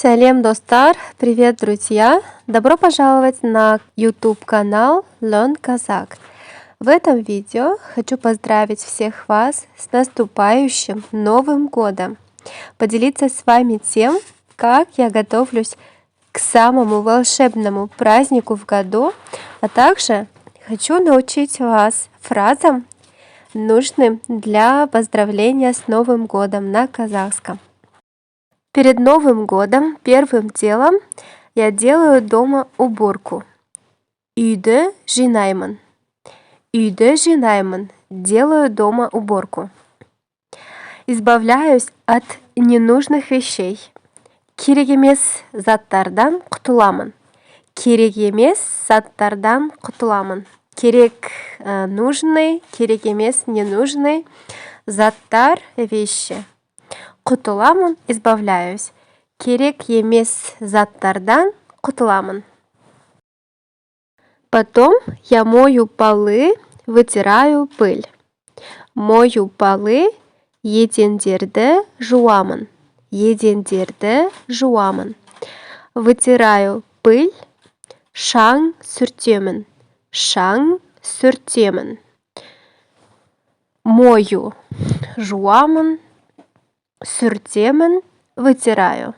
Салем, достар! Привет, друзья! Добро пожаловать на YouTube канал Learn Kazakh. В этом видео хочу поздравить всех вас с наступающим Новым годом, поделиться с вами тем, как я готовлюсь к самому волшебному празднику в году, а также хочу научить вас фразам, нужным для поздравления с Новым годом на казахском. Перед Новым годом первым делом я делаю дома уборку. Үйді жинаймын. Үйді жинаймын. Делаю дома уборку. Избавляюсь от ненужных вещей. Керек емес заттардан құтыламын. Керек емес заттардан құтыламын. Керек нужный, керек емес ненужный заттар, вещи. Құтыламын, избавляюсь. Керек емес заттардан құтыламын. Потом я мою полы, вытираю пыль. Мою полы, едендерді жуамын. Едендерді жуамын. Вытираю пыль, шаң сүртемін. Шаң сүртемін. Мою жуамын. Сүртемін, вытираю.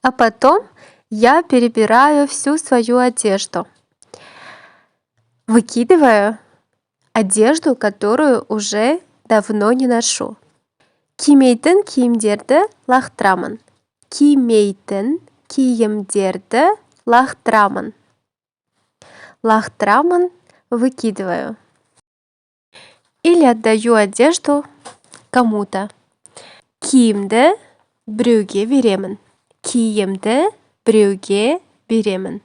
А потом я перебираю всю свою одежду. Выкидываю одежду, которую уже давно не ношу. Кимейтін киімдерді лақтырамын. Кимейтін киімдерді лақтырамын. Лақтырамын, выкидываю. Или отдаю одежду кому-то. Киімді біреуге беремін. Киімді біреуге беремін.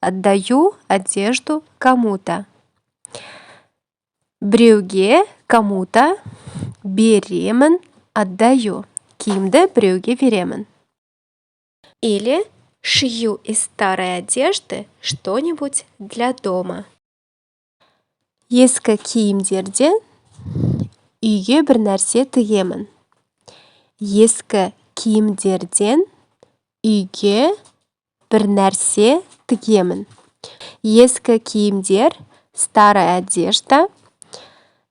Отдаю одежду кому-то. Біреуге, кому-то, беремін, отдаю. Киімді біреуге беремін. Или шью из старой одежды что-нибудь для дома. Ескі киімдерден үйге бір нәрсе тігемін. Ескі киімдерден үйге бір нәрсе тігемін. Ескі киімдер, старая одежда,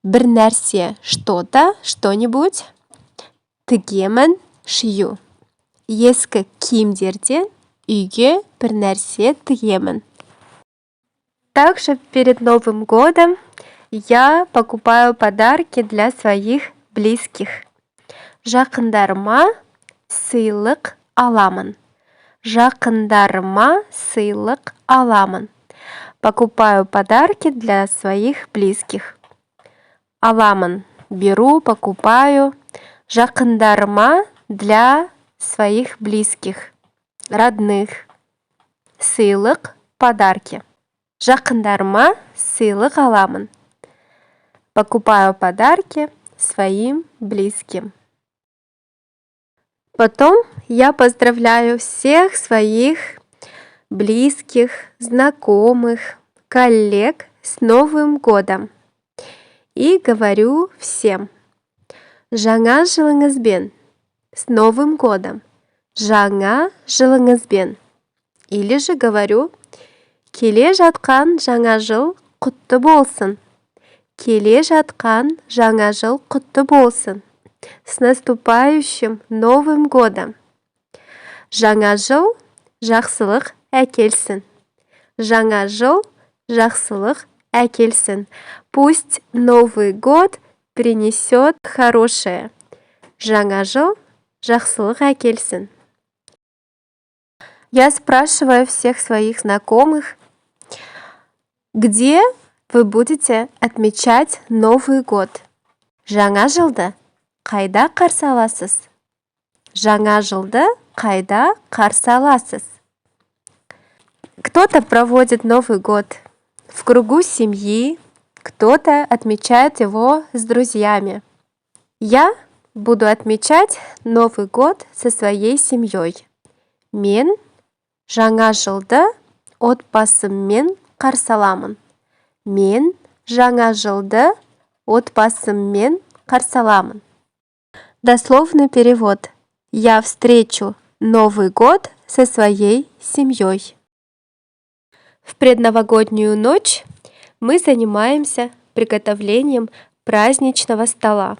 бір нәрсе, что-то, что-нибудь, тігемін, шью. Ескі киімдерден үйге бір нәрсе тігемін. Также перед Новым годом я покупаю подарки для своих близких. Жақындарыма сыйлық аламын. Жақындарыма сыйлық аламын. Покупаю подарки для своих близких. Аламын. Беру, покупаю. Жақындарыма для своих близких, родных. Сыйлық, подарки. Жақындарыма сыйлық аламын. Покупаю подарки своим близким. Потом я поздравляю всех своих близких, знакомых, коллег с Новым годом. И говорю всем: Жаңа жылыңызбен, с Новым годом. Жаңа жылыңызбен. Или же говорю: келе жатқан жаңа жыл құтты болсын. Келе жатқан жаңа жыл құтты болсын. С наступающим Новым годом. Жаңа жыл жақсылық әкелсін. Жаңа жыл жақсылық әкелсін. Пусть Новый год принесет хорошее. Жаңа жыл жақсылық әкелсін. Я спрашиваю всех своих знакомых, где вы будете отмечать Новый год? Жаңа жылды қайда қарсы аласыз? Жаңа жылды қайда қарсы аласыз? Кто-то проводит Новый год в кругу семьи, кто-то отмечает его с друзьями. Я буду отмечать Новый год со своей семьей. Мен жаңа жылды отбасыммен қарсы аламын. Мен жаңа жылды отбасыммен қарсы аламын. Дословный перевод. Я встречу Новый год со своей семьей. В предновогоднюю ночь мы занимаемся приготовлением праздничного стола.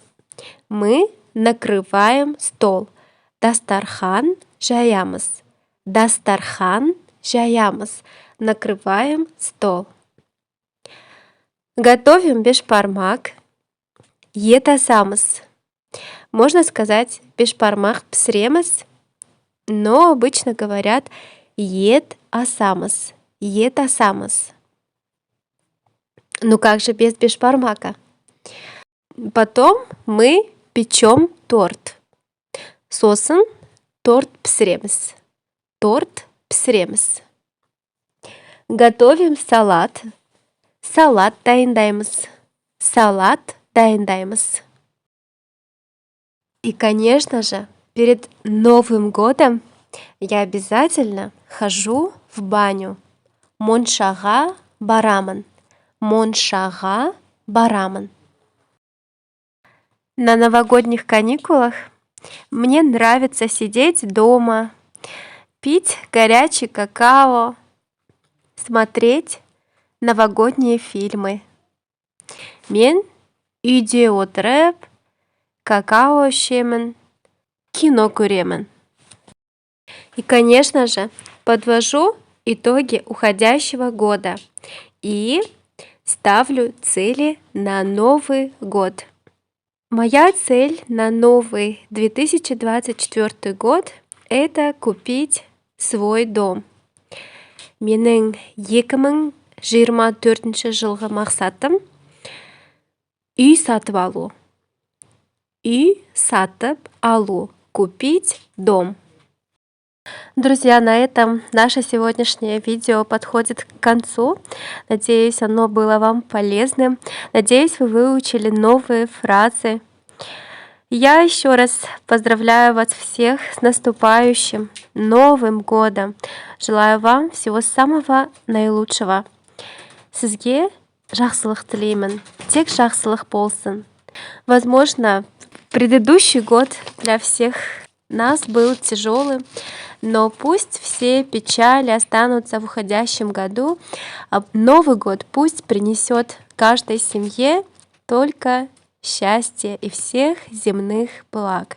Мы накрываем стол. Дастархан жаямыз. Дастархан жаямыз. Накрываем стол. Готовим бешбармак. Ет асамыз. Можно сказать бешбармак пісіреміз, но обычно говорят ет асамыз. Ет асамыз. Ну как же без бешбармака? Потом мы печем торт. Сосын торт пісіреміз. Торт пісіреміз. Готовим салат. Салат дайындаймыз. Салат дайындаймыз. И, конечно же, перед Новым годом я обязательно хожу в баню. Моншаға барамын. Моншаға барамын. На новогодних каникулах мне нравится сидеть дома, пить горячий какао, смотреть новогодние фильмы. Мен үйде отырып, какао ішемін, кино көремін. И, конечно же, подвожу итоги уходящего года и ставлю цели на Новый год. Моя цель на новый 2024 год – это купить свой дом. Менің 2024 жылғы мақсатым үй сатып алу. Үй сатып алу. Купить дом. Друзья, на этом наше сегодняшнее видео подходит к концу. Надеюсь, оно было вам полезным. Надеюсь, вы выучили новые фразы. Я еще раз поздравляю вас всех с наступающим Новым годом. Желаю вам всего самого наилучшего. Сізге жақсылық тілеймін. Тек жақсылық болсын. Возможно, предыдущий год для всех нас был тяжелым, но пусть все печали останутся в уходящем году, а Новый год пусть принесет каждой семье только счастье и всех земных благ.